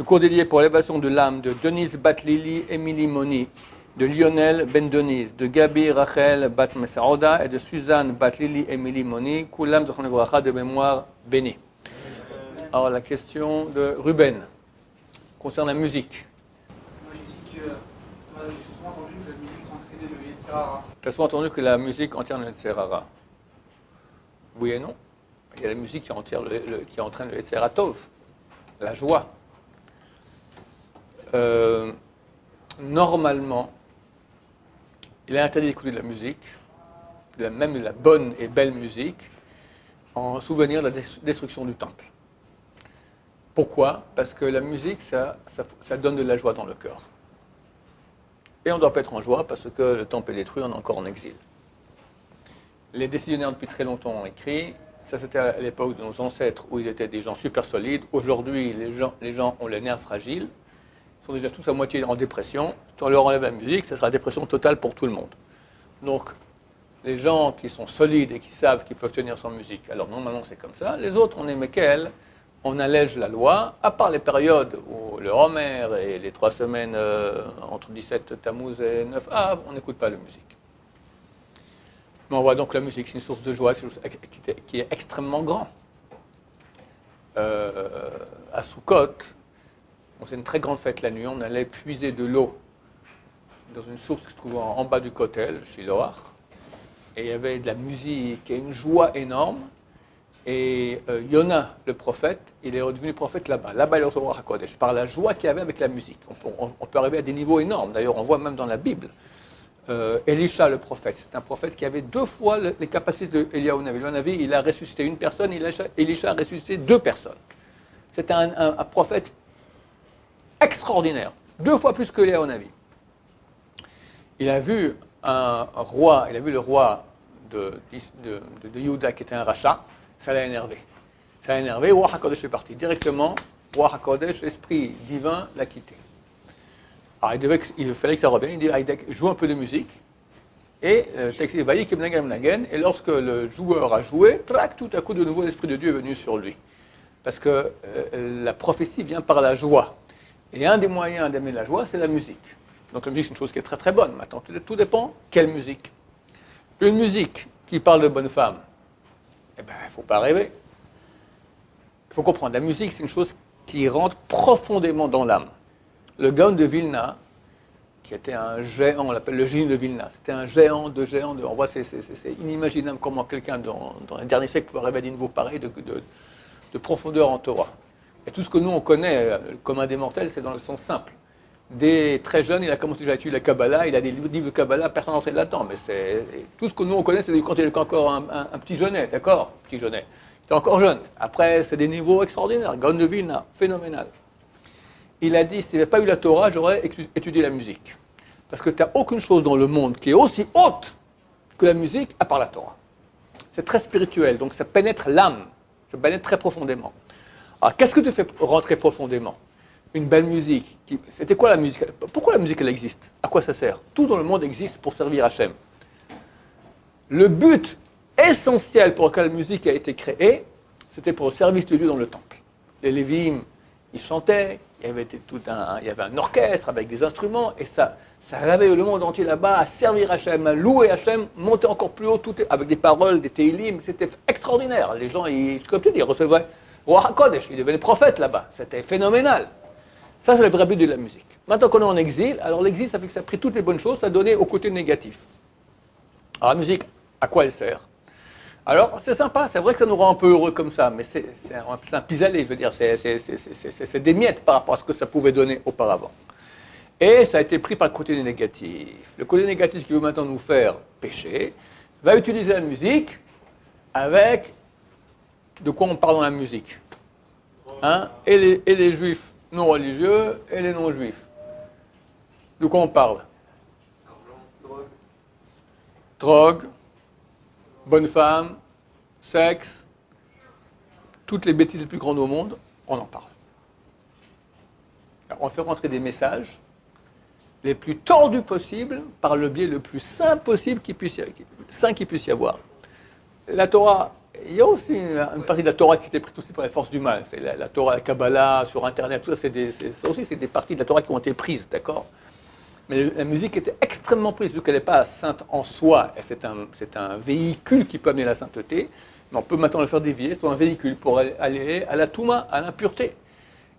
cours dédié pour l'élévation de l'âme de Denise Batlili, Émilie Moni, de Lionel Ben Denise, de Gabi Rachel Bat Messaouda et de Suzanne Batlili, Émilie Moni, Koulam Zochon Evracha de mémoire bénie. Alors la question de Ruben concerne la musique. Moi j'ai dit que j'ai souvent entendu que la musique s'entraînait le Yetzer Hara. Tu as souvent entendu que la musique entraîne le Yetzer Hara. Oui et non. Il y a la musique qui entraîne le Yetzer Hara Tov, la joie. Normalement, il est interdit d'écouter de la musique, même de la bonne et belle musique, en souvenir de la destruction du temple. Pourquoi? Parce que la musique, ça donne de la joie dans le cœur. Et on ne doit pas être en joie parce que le temple est détruit, on est encore en exil. Les décisionnaires depuis très longtemps ont écrit, ça c'était à l'époque de nos ancêtres où ils étaient des gens super solides. Aujourd'hui, les gens ont les nerfs fragiles, ils sont déjà tous à moitié en dépression. Si on leur enlève la musique, ça sera la dépression totale pour tout le monde. Donc, les gens qui sont solides et qui savent qu'ils peuvent tenir sans musique, alors normalement c'est comme ça. Les autres, on est lesquels? On allège la loi, à part les périodes où le Homer et les 3 semaines entre 17 Tammuz et 9 Av, on n'écoute pas de musique. Mais on voit donc que la musique, c'est une source de joie, c'est une chose qui est extrêmement grande. À Sukkot, on faisait une très grande fête la nuit, on allait puiser de l'eau dans une source qui se trouve en bas du Kotel, chez Loach, et il y avait de la musique et une joie énorme. Et Yona, le prophète, il est devenu prophète là-bas. Là-bas, il est recevoir HaKodesh, par la joie qu'il y avait avec la musique. On peut arriver à des niveaux énormes. D'ailleurs, on voit même dans la Bible. Elisha, le prophète, c'est un prophète qui avait 2 fois les capacités d'Eliyahu Navi. Le Navi, il a ressuscité une personne, Elisha a ressuscité 2 personnes. C'était un prophète extraordinaire, 2 fois plus que Eliyahu Navi. Il a vu le roi de Yehuda qui était un rachat. Ça l'a énervé. Ça l'a énervé, Roi HaKodesh est parti. Directement, Roi HaKodesh, l'esprit divin, l'a quitté. Alors il fallait que ça revienne, il dit, joue un peu de musique. Et le texte dit, et lorsque le joueur a joué, tout à coup, de nouveau, l'esprit de Dieu est venu sur lui. Parce que la prophétie vient par la joie. Et un des moyens d'aimer la joie, c'est la musique. Donc la musique, c'est une chose qui est très très bonne. Maintenant, tout dépend, quelle musique. Une musique qui parle de bonne femme, eh bien, il ne faut pas rêver. Il faut comprendre, la musique, c'est une chose qui rentre profondément dans l'âme. Le Gaon de Vilna, qui était un géant, on l'appelle le génie de Vilna, c'était un géant de géant. On voit, c'est inimaginable comment quelqu'un dans les derniers siècles pouvait arriver à des niveaux pareils de profondeur en Torah. Et tout ce que nous, on connaît, le commun des mortels, c'est dans le sens simple. Dès très jeune, il a commencé déjà à étudier la Kabbalah, il a des livres de Kabbalah, personne n'entrait là-dedans. Mais tout ce que nous on connaît, c'est quand il était encore un petit jeunet, d'accord? Petit jeunet. Il était encore jeune. Après, c'est des niveaux extraordinaires. Gaon de Vilna, phénoménal. Il a dit, s'il n'y avait pas eu la Torah, j'aurais étudié la musique. Parce que tu n'as aucune chose dans le monde qui est aussi haute que la musique, à part la Torah. C'est très spirituel, donc ça pénètre l'âme, ça pénètre très profondément. Alors, qu'est-ce que te fait rentrer profondément? Une belle musique. C'était quoi la musique? Pourquoi la musique, elle existe? À quoi ça sert? Tout dans le monde existe pour servir Hachem. Le but essentiel pour lequel la musique a été créée, c'était pour le service de Dieu dans le temple. Les Lévi'im, ils chantaient, il y avait un orchestre avec des instruments, et ça réveillait le monde entier là-bas à servir Hachem, à louer Hachem, monter encore plus haut, avec des paroles, des Teilim, c'était extraordinaire. Les gens, comme tu dis, ils recevaient Roi HaKodesh, ils devenaient prophètes là-bas, c'était phénoménal. Ça, c'est le vrai but de la musique. Maintenant qu'on est en exil, alors l'exil, ça fait que ça a pris toutes les bonnes choses, ça a donné au côté négatif. Alors la musique, à quoi elle sert? Alors, c'est sympa, c'est vrai que ça nous rend un peu heureux comme ça, mais c'est un pis-aller, je veux dire, c'est des miettes par rapport à ce que ça pouvait donner auparavant. Et ça a été pris par le côté négatif. Le côté négatif qui veut maintenant nous faire pécher, va utiliser la musique avec de quoi on parle dans la musique. Hein? Et les juifs non religieux et les non-juifs. De quoi on parle? Drogue, bonne femme, sexe, toutes les bêtises les plus grandes au monde, on en parle. Alors, on fait rentrer des messages les plus tordus possibles par le biais le plus sain possible qu'il puisse y avoir. La Torah, il y a aussi une partie de la Torah qui était prise aussi par les forces du mal. C'est la Torah, la Kabbalah, sur Internet, tout ça, ça aussi, c'est des parties de la Torah qui ont été prises, d'accord? Mais la musique était extrêmement prise, vu qu'elle n'est pas sainte en soi, et c'est un véhicule qui peut amener la sainteté, mais on peut maintenant le faire dévier sur un véhicule pour aller à la Touma, à l'impureté.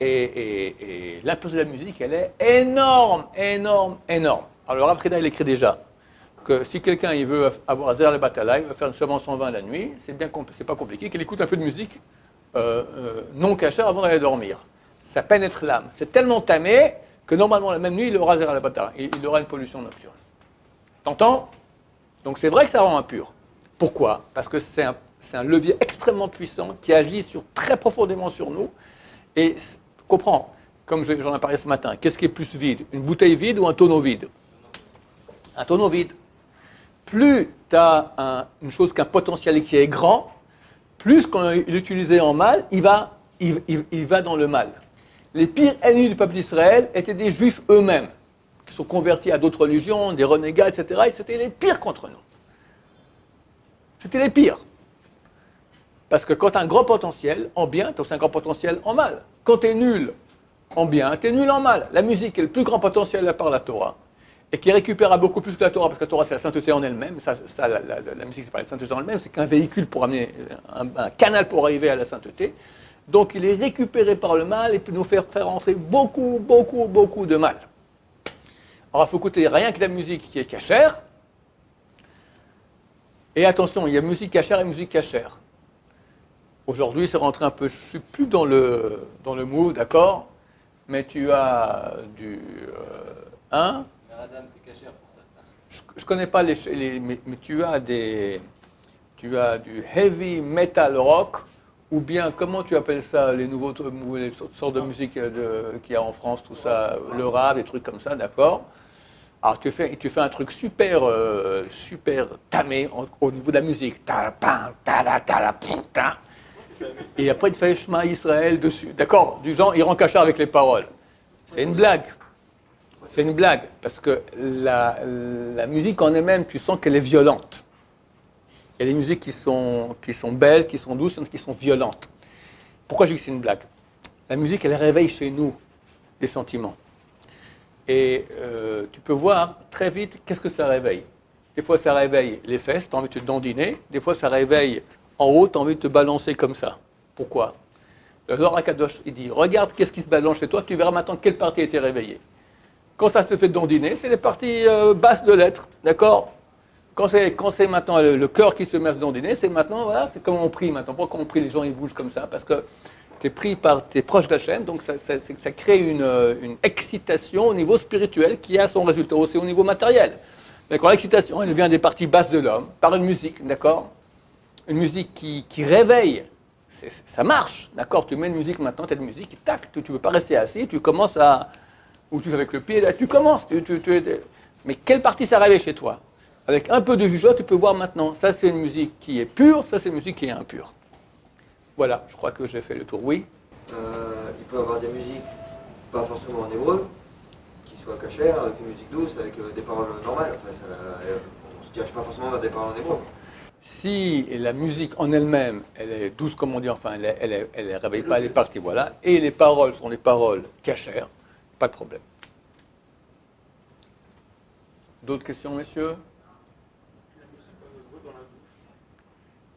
Et l'impureté de la musique, elle est énorme, énorme, énorme. Alors, Rav Frida, il écrit déjà que si quelqu'un il veut avoir Zer le Batala, il veut faire une semence en vin la nuit, c'est pas compliqué, qu'il écoute un peu de musique non cachère avant d'aller dormir. Ça pénètre l'âme. C'est tellement tamé que normalement, la même nuit, il aura Zer le Batala. Il aura une pollution nocturne. T'entends? Donc c'est vrai que ça rend impur. Pourquoi? Parce que c'est un levier extrêmement puissant qui agit très profondément sur nous. Et comprends, comme j'en ai parlé ce matin, qu'est-ce qui est plus vide? Une bouteille vide ou un tonneau vide? Un tonneau vide. Plus tu as une chose qu'un potentiel qui est grand, plus quand il est utilisé en mal, il va dans le mal. Les pires ennemis du peuple d'Israël étaient des juifs eux-mêmes, qui sont convertis à d'autres religions, des renégats, etc. Et c'était les pires contre nous. C'était les pires. Parce que quand tu as un grand potentiel en bien, tu as aussi un grand potentiel en mal. Quand tu es nul en bien, tu es nul en mal. La musique est le plus grand potentiel à part la Torah. Et qui récupère beaucoup plus que la Torah, parce que la Torah c'est la sainteté en elle-même. La musique c'est pas la sainteté en elle-même, c'est qu'un véhicule pour amener, un canal pour arriver à la sainteté. Donc il est récupéré par le mal et peut nous faire entrer beaucoup, beaucoup, beaucoup de mal. Alors il faut écouter rien que la musique qui est cachère. Et attention, il y a musique cachère et musique cachère. Aujourd'hui, c'est rentré un peu, je ne suis plus dans le move, d'accord? Mais tu as du Adam, c'est cachère pour certains. je connais pas mais tu as du heavy metal rock, ou bien, comment tu appelles ça, les sortes de musique qu'il y a en France, tout ça, le rap, des trucs comme ça, d'accord? Alors tu fais un truc super tamé au niveau de la musique. Et après, il te fait Shema Israël dessus. D'accord? Du genre, il rend cachard avec les paroles. C'est une blague. C'est une blague. Parce que la musique en elle-même, tu sens qu'elle est violente. Il y a des musiques qui sont belles, qui sont douces, qui sont violentes. Pourquoi je dis que c'est une blague? La musique, elle réveille chez nous des sentiments. Et tu peux voir très vite qu'est-ce que ça réveille. Des fois, ça réveille les fesses, tu as envie de te dandiner. Des fois, ça réveille en haut, tu as envie de te balancer comme ça. Pourquoi? Le Zohar HaKadosh, il dit, regarde qu'est-ce qui se balance chez toi, tu verras maintenant quelle partie a été réveillée. Quand ça se fait dandiner, c'est les parties basses de l'être, d'accord? Quand c'est maintenant le cœur qui se met à se dandiner, c'est maintenant, voilà, c'est comme on prie maintenant. Pourquoi on prie, les gens ils bougent comme ça? Parce que tu es pris par tes proches d'Hachem, donc ça crée une excitation au niveau spirituel qui a son résultat aussi au niveau matériel. D'accord, l'excitation, elle vient des parties basses de l'homme, par une musique, d'accord? Une musique qui réveille, ça marche, d'accord? Tu mets une musique maintenant, tu as une musique, tac, tu ne veux pas rester assis, tu commences à... Ou tu fais avec le pied, là, tu commences. Mais quelle partie ça réveille chez toi? Avec un peu de jugement, tu peux voir maintenant, ça c'est une musique qui est pure, ça c'est une musique qui est impure. Voilà, je crois que j'ai fait le tour, oui. Il peut y avoir des musiques, pas forcément en hébreu, qui soient cachères, avec une musique douce, avec des paroles normales. Enfin, on ne se dirige pas forcément vers des paroles en hébreu. Si la musique en elle-même, elle est douce comme on dit, enfin, elle ne réveille pas les parties, voilà, et les paroles sont des paroles cachères, pas de problème. D'autres questions, messieurs?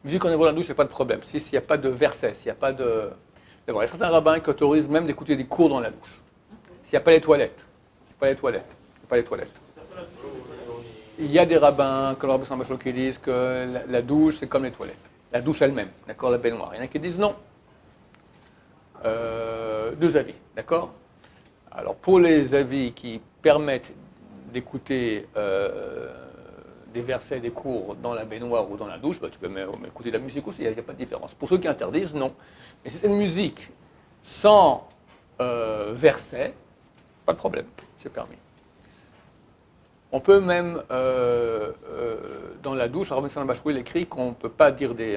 Musique en hébreu dans la douche, il n'y a pas de problème. S'il n'y a pas de verset, s'il n'y a pas de... Il y a certains rabbins qui autorisent même d'écouter des cours dans la douche. S'il n'y a pas les toilettes. Il y a des rabbins, comme le rabbin Sambachol, qui disent que la douche, c'est comme les toilettes. La douche elle-même, d'accord, la baignoire. Il y en a qui disent non. Deux avis, d'accord? Alors, pour les avis qui permettent d'écouter des versets, des cours dans la baignoire ou dans la douche, bah, tu peux même écouter de la musique aussi, il n'y a pas de différence. Pour ceux qui interdisent, non. Mais si c'est une musique sans verset, pas de problème, c'est permis. On peut même, dans la douche, Rabbi Salam Bachouil écrit qu'on ne peut pas dire des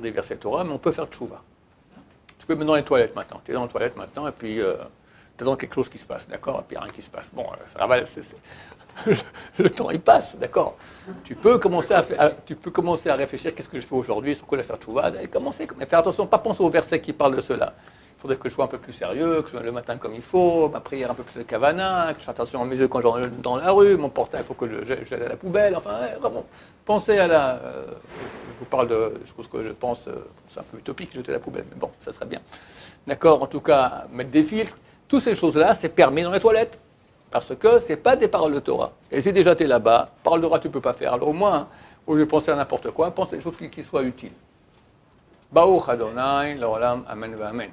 versets Torah, mais on peut faire tchouva. Tu peux mettre dans les toilettes maintenant. Tu es dans les toilettes maintenant, et puis t'attends quelque chose qui se passe, d'accord? Et puis rien qui se passe. Bon, ça va, le temps il passe, d'accord? Tu peux commencer à réfléchir, qu'est-ce que je fais aujourd'hui, sur quoi faire tchouva, et commencer, mais faire attention, pas penser au verset qui parle de cela. Il faudrait que je sois un peu plus sérieux, que je sois le matin comme il faut, ma prière un peu plus de kavana, que je fasse attention à mes yeux quand je rentre dans la rue, mon portable, il faut que j'aille à la poubelle, enfin, vraiment, pensez à la... je vous parle de choses que je pense, c'est un peu utopique, jeter à la poubelle, mais bon, ça serait bien. D'accord? En tout cas, mettre des filtres, toutes ces choses-là, c'est permis dans les toilettes. Parce que ce n'est pas des paroles de Torah. Et si déjà tu es là-bas, parole de Torah tu ne peux pas faire. Alors au moins, au lieu de penser à n'importe quoi, pense à des choses qui soient utiles. Baruch Adonai, l'olam, amen, amen.